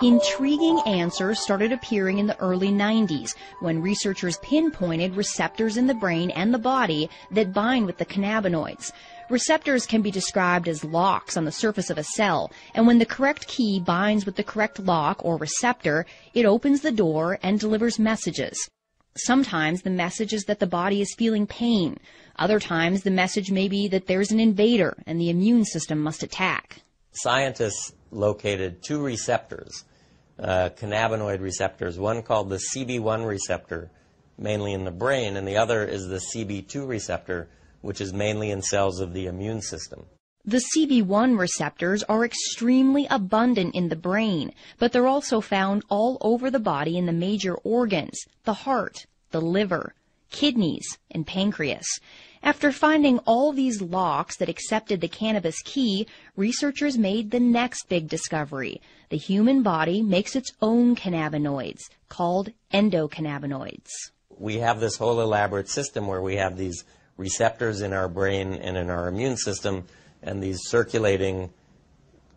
Intriguing answers started appearing in the early 90s when researchers pinpointed receptors in the brain and the body that bind with the cannabinoids. Receptors can be described as locks on the surface of a cell, and when the correct key binds with the correct lock or receptor, it opens the door and delivers messages. Sometimes the message is that the body is feeling pain. Other times the message may be that there's an invader and the immune system must attack. Scientists located 2 receptors, cannabinoid receptors, one called the CB1 receptor, mainly in the brain, and the other is the CB2 receptor, which is mainly in cells of the immune system. The CB1 receptors are extremely abundant in the brain, but they're also found all over the body in the major organs, the heart, the liver, kidneys, and pancreas. After finding all these locks that accepted the cannabis key, researchers made the next big discovery. The human body makes its own cannabinoids, called endocannabinoids. We have this whole elaborate system where we have these receptors in our brain and in our immune system, and these circulating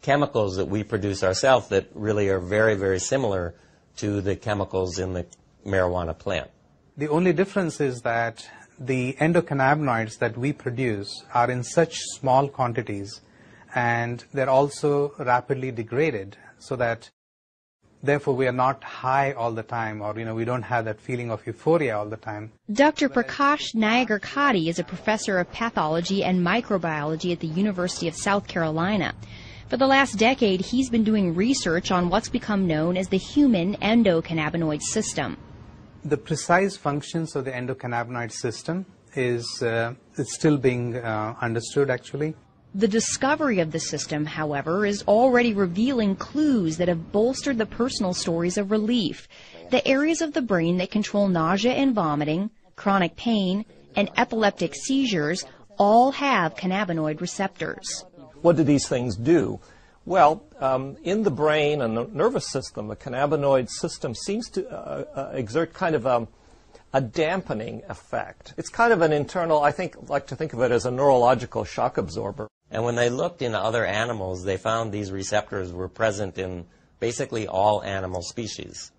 chemicals that we produce ourselves that really are very, very similar to the chemicals in the marijuana plant. The only difference is that the endocannabinoids that we produce are in such small quantities, and they're also rapidly degraded, so that Therefore, we are not high all the time, or we don't have that feeling of euphoria all the time. Dr. Prakash Nayagarkatti is a professor of pathology and microbiology at the University of South Carolina. For the last decade, he's been doing research on what's become known as the human endocannabinoid system. The precise functions of the endocannabinoid system is still being understood, actually. The discovery of the system, however, is already revealing clues that have bolstered the personal stories of relief. The areas of the brain that control nausea and vomiting, chronic pain, and epileptic seizures all have cannabinoid receptors. What do these things do? Well, in the brain and the nervous system, the cannabinoid system seems to exert kind of a dampening effect. It's kind of an internal, like to think of it as a neurological shock absorber. And when they looked in other animals, they found these receptors were present in basically all animal species.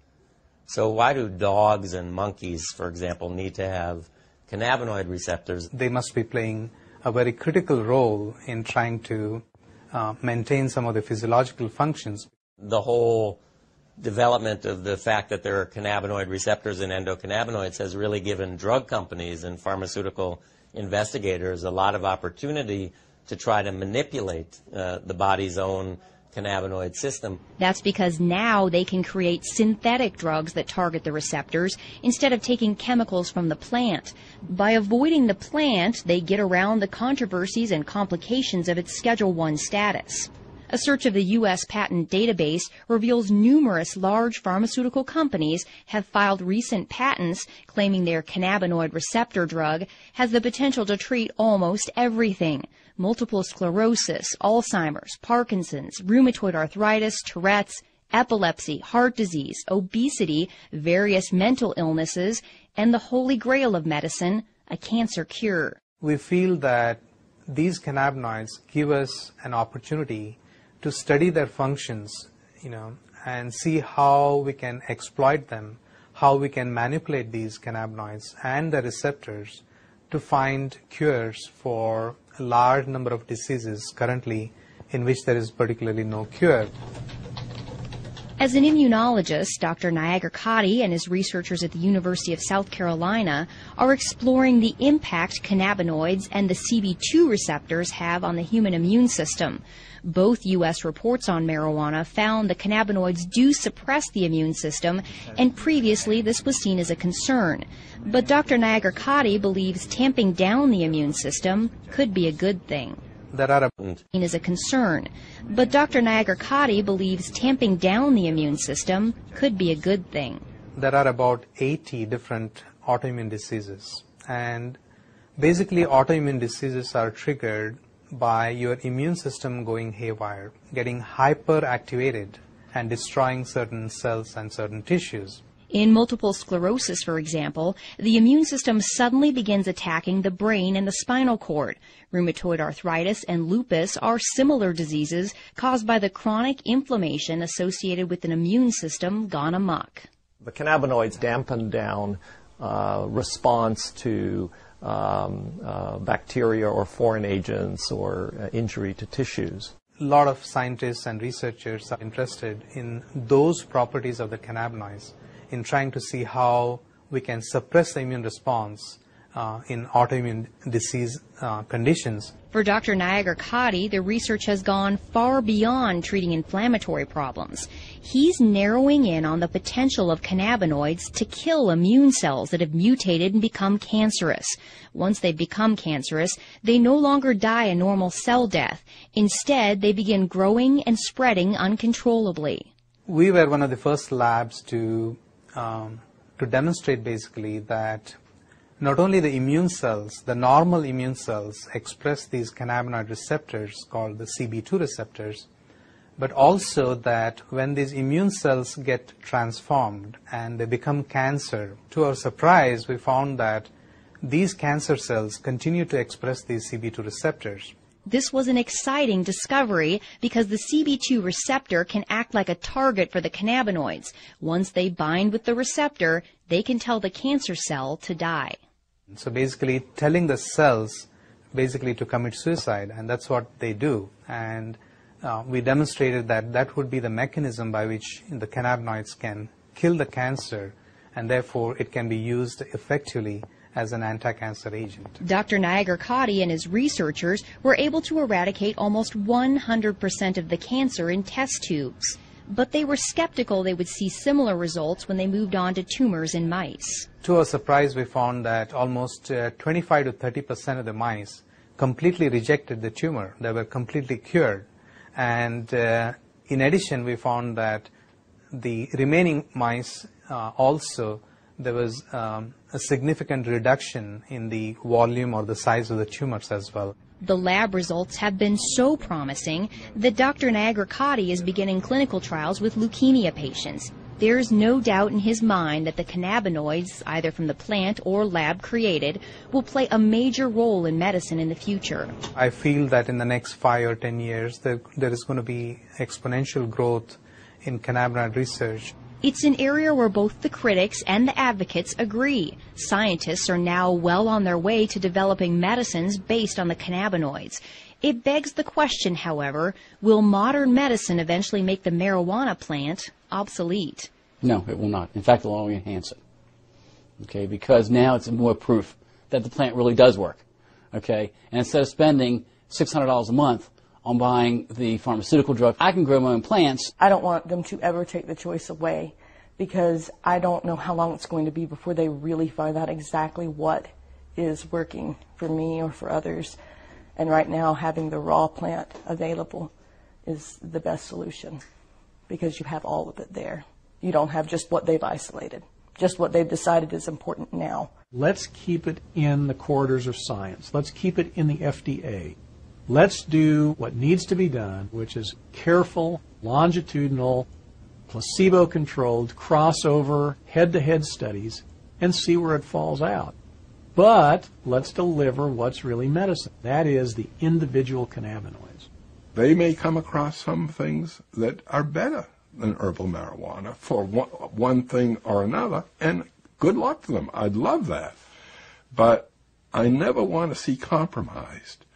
So why do dogs and monkeys, for example, need to have cannabinoid receptors? They must be playing a very critical role in trying to maintain some of the physiological functions. The whole development of the fact that there are cannabinoid receptors in endocannabinoids has really given drug companies and pharmaceutical investigators a lot of opportunity to try to manipulate the body's own cannabinoid system. That's because now they can create synthetic drugs that target the receptors instead of taking chemicals from the plant. By avoiding the plant, they get around the controversies and complications of its Schedule I status. A search of the U.S. patent database reveals numerous large pharmaceutical companies have filed recent patents claiming their cannabinoid receptor drug has the potential to treat almost everything: multiple sclerosis, Alzheimer's, Parkinson's, rheumatoid arthritis, Tourette's, epilepsy, heart disease, obesity, various mental illnesses, and the holy grail of medicine, a cancer cure. We feel that these cannabinoids give us an opportunity to study their functions, and see how we can exploit them, how we can manipulate these cannabinoids and the receptors to find cures for a large number of diseases currently in which there is particularly no cure. As an immunologist, Dr. Nayagarkatti and his researchers at the University of South Carolina are exploring the impact cannabinoids and the CB2 receptors have on the human immune system. Both U.S. reports on marijuana found the cannabinoids do suppress the immune system, and previously this was seen as a concern. But Dr. Nayagarkatti believes tamping down the immune system could be a good thing. There are is a concern, but Dr. Nayagarkatti believes tamping down the immune system could be a good thing. There are about 80 different autoimmune diseases, and basically autoimmune diseases are triggered by your immune system going haywire, getting hyperactivated and destroying certain cells and certain tissues. In multiple sclerosis, for example, the immune system suddenly begins attacking the brain and the spinal cord. Rheumatoid arthritis and lupus are similar diseases caused by the chronic inflammation associated with an immune system gone amok. The cannabinoids dampen down response to bacteria or foreign agents or injury to tissues. A lot of scientists and researchers are interested in those properties of the cannabinoids, in trying to see how we can suppress the immune response in autoimmune disease conditions. For Dr. Nayagarkatti, the research has gone far beyond treating inflammatory problems. He's narrowing in on the potential of cannabinoids to kill immune cells that have mutated and become cancerous. Once they become cancerous, they no longer die a normal cell death. Instead, they begin growing and spreading uncontrollably. We were one of the first labs to demonstrate basically that not only the immune cells, the normal immune cells express these cannabinoid receptors called the CB2 receptors, but also that when these immune cells get transformed and they become cancer, to our surprise, we found that these cancer cells continue to express these CB2 receptors. This was an exciting discovery because the CB2 receptor can act like a target for the cannabinoids. Once they bind with the receptor, they can tell the cancer cell to die. So basically telling the cells basically to commit suicide, and that's what they do. And we demonstrated that that would be the mechanism by which the cannabinoids can kill the cancer, and therefore it can be used effectively as an anti-cancer agent. Dr. Niagara-Cotti and his researchers were able to eradicate almost 100% of the cancer in test tubes. But they were skeptical they would see similar results when they moved on to tumors in mice. To our surprise, we found that almost 25 to 30% of the mice completely rejected the tumor. They were completely cured. And in addition, we found that the remaining mice also, there was a significant reduction in the volume or the size of the tumors as well. The lab results have been so promising that Dr. Niagara-Cotti is beginning clinical trials with leukemia patients. There's no doubt in his mind that the cannabinoids, either from the plant or lab created, will play a major role in medicine in the future. I feel that in the next 5 or 10 years, there is going to be exponential growth in cannabinoid research. It's an area where both the critics and the advocates agree. Scientists are now well on their way to developing medicines based on the cannabinoids. It begs the question, however, will modern medicine eventually make the marijuana plant obsolete? No, it will not. In fact, it will only enhance it. Okay, because now it's more proof that the plant really does work. Okay, and instead of spending $600 a month on buying the pharmaceutical drug, I can grow my own plants. I don't want them to ever take the choice away, because I don't know how long it's going to be before they really find out exactly what is working for me or for others. And right now, having the raw plant available is the best solution, because you have all of it there. You don't have just what they've isolated, just what they've decided is important now. Let's keep it in the corridors of science. Let's keep it in the FDA. Let's do what needs to be done, which is careful, longitudinal, placebo-controlled, crossover, head-to-head studies, and see where it falls out. But let's deliver what's really medicine. That is the individual cannabinoids. They may come across some things that are better than herbal marijuana for one thing or another, and good luck to them. I'd love that. But I never want to see compromised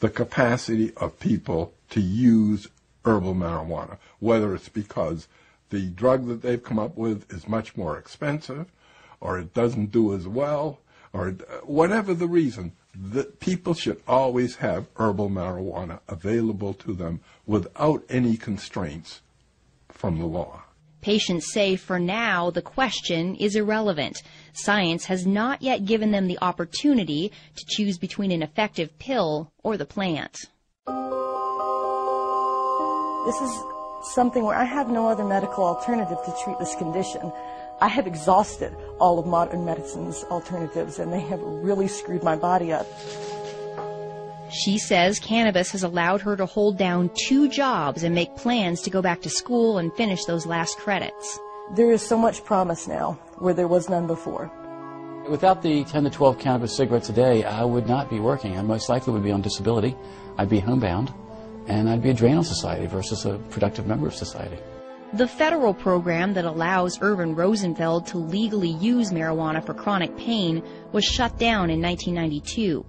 the capacity of people to use herbal marijuana, whether it's because the drug that they've come up with is much more expensive, or it doesn't do as well, or whatever the reason. That people should always have herbal marijuana available to them without any constraints from the law. Patients say for now the question is irrelevant. Science has not yet given them the opportunity to choose between an effective pill or the plant. This is something where I have no other medical alternative to treat this condition. I have exhausted all of modern medicine's alternatives, and they have really screwed my body up. She says cannabis has allowed her to hold down 2 jobs and make plans to go back to school and finish those last credits. There is so much promise now where there was none before. Without the 10 to 12 cannabis cigarettes a day, I would not be working. I most likely would be on disability. I'd be homebound, and I'd be a drain on society versus a productive member of society. The federal program that allows Irvin Rosenfeld to legally use marijuana for chronic pain was shut down in 1992.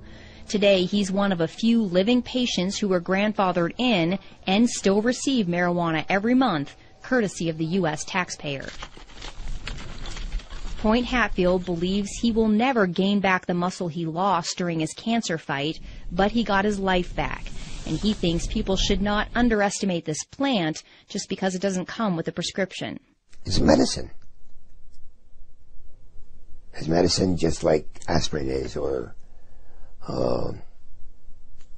Today, he's one of a few living patients who were grandfathered in and still receive marijuana every month, courtesy of the U.S. taxpayer. Point Hatfield believes he will never gain back the muscle he lost during his cancer fight, but he got his life back. And he thinks people should not underestimate this plant just because it doesn't come with a prescription. It's medicine. It's medicine just like aspirin is, or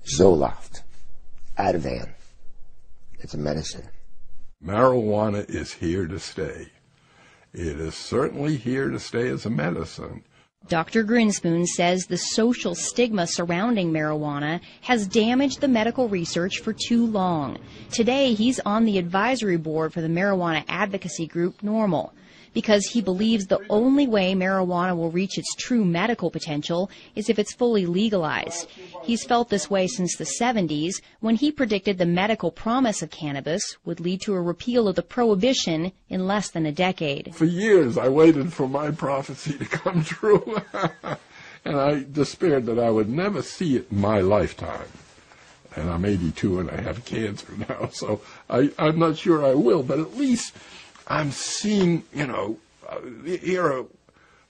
Zoloft, Ativan. It's a medicine. Marijuana is here to stay. It is certainly here to stay as a medicine. Dr. Grinspoon says the social stigma surrounding marijuana has damaged the medical research for too long. Today, he's on the advisory board for the marijuana advocacy group NORML, because he believes the only way marijuana will reach its true medical potential is if it's fully legalized. He's felt this way since the 70s, when he predicted the medical promise of cannabis would lead to a repeal of the prohibition in less than a decade. For years, I waited for my prophecy to come true, and I despaired that I would never see it in my lifetime. And I'm 82 and I have cancer now, so I'm not sure I will, but at least I'm seeing, here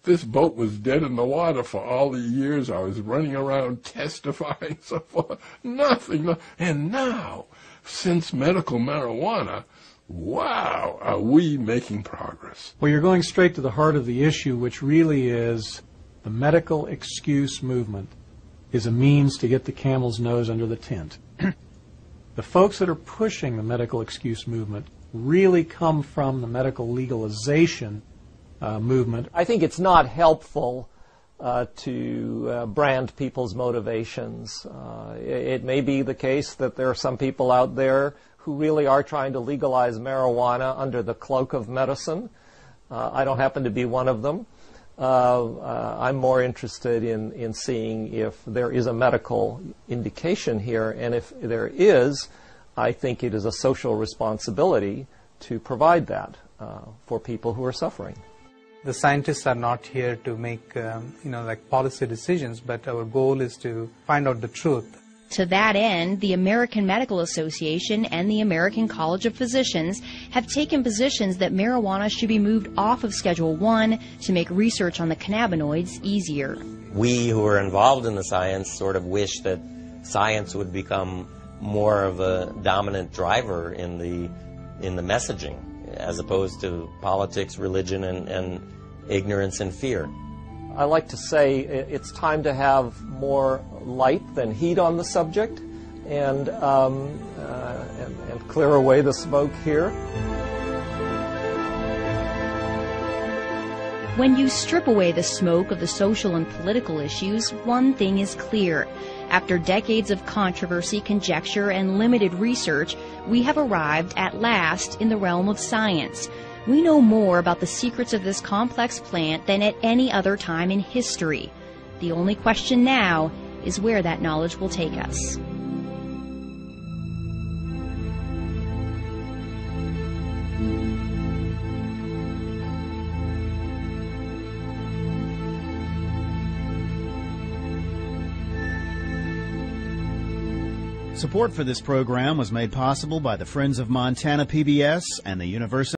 this boat was dead in the water for all the years I was running around testifying, so forth. Nothing. And now, since medical marijuana, wow, are we making progress. Well, you're going straight to the heart of the issue, which really is the medical excuse movement is a means to get the camel's nose under the tent. The folks that are pushing the medical excuse movement really come from the medical legalization movement. I think it's not helpful to brand people's motivations. It may be the case that there are some people out there who really are trying to legalize marijuana under the cloak of medicine. I don't happen to be one of them. I'm more interested in seeing if there is a medical indication here, and if there is, I think it is a social responsibility to provide that for people who are suffering. The scientists are not here to make, policy decisions, but our goal is to find out the truth. To that end, the American Medical Association and the American College of Physicians have taken positions that marijuana should be moved off of Schedule I to make research on the cannabinoids easier. We who are involved in the science sort of wish that science would become more of a dominant driver in the messaging, as opposed to politics, religion, and ignorance and fear. I like to say it's time to have more light than heat on the subject, and clear away the smoke here. When you strip away the smoke of the social and political issues, one thing is clear. After decades of controversy, conjecture, and limited research, we have arrived at last in the realm of science. We know more about the secrets of this complex plant than at any other time in history. The only question now is where that knowledge will take us. Support for this program was made possible by the Friends of Montana PBS and the University